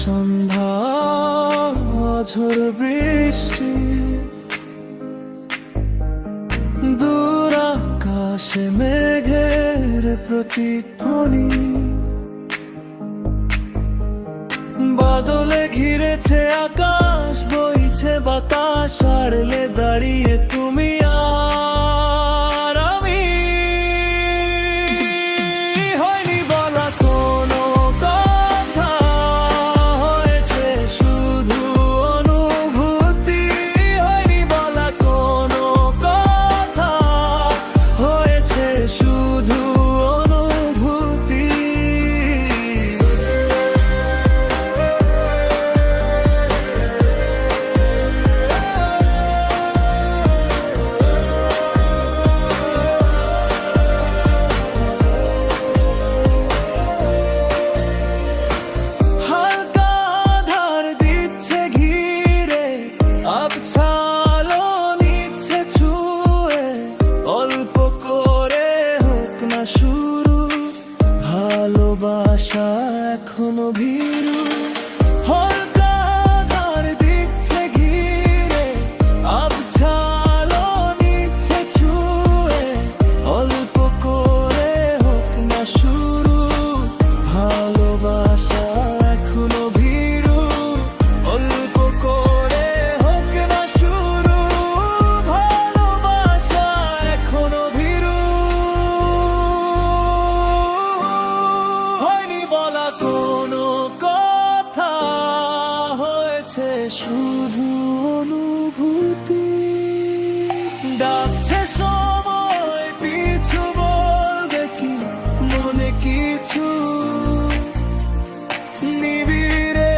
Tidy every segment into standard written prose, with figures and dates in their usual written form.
সন্ধ্যা ঝড় বৃষ্টি, দূর আকাশে মেঘের প্রতিধ্বনি, বাদলে ঘিরেছে আকাশ, বইছে বাতাস, আড়লে দাঁড়িয়ে তুমি আর আমি। হয়নি বলা কোনো কথা, হয়েছে শুধু অনুভূতি। হয়নি বলা কোনো কথা, হয়েছে শুধু অনুভূতি। শুরু ভালোবাসা এখনো ভীরু, হালকা ধার দিচ্ছে ঘিরে, আবছালো নিচ্ছে ছুঁয়ে, অল্প করে হোক না শুরু ভালোবাসা এখনো ভীরু, অল্প করে হোক না শুরু ভালোবাসা এখনো ভীরু। বলা কোনো কথা, হয়েছে শুধু অনুভূতি। ডাকছে সময় পিছু, বলবে কি মনে কিছু, নিবিড়ে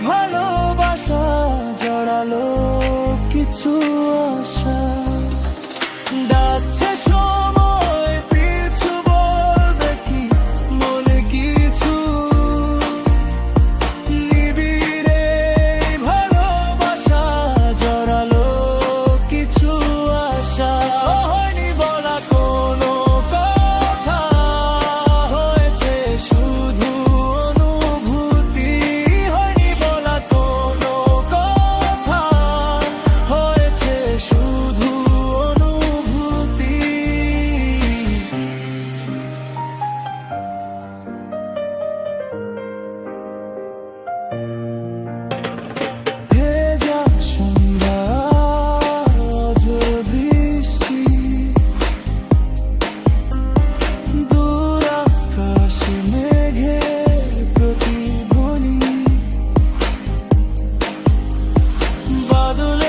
ভালোবাসা জড়ালো কিছু আশা। ডাকছে সময় পিছু, বলবে কি মনে কিছু, নিবিড়ে ভালোবাসা জড়ালো কিছু আশা। হয়নি বলা কোনো কথা, হয়েছে শুধু অনুভূতি। হয়নি বলা কোনো কথা, হয়েছে শুধু অনুভূতি। ভেজা সন্ধ্যা ঝড় বৃষ্টি, দূর আকাশে মেঘের প্রতিধ্বনি, বাদলে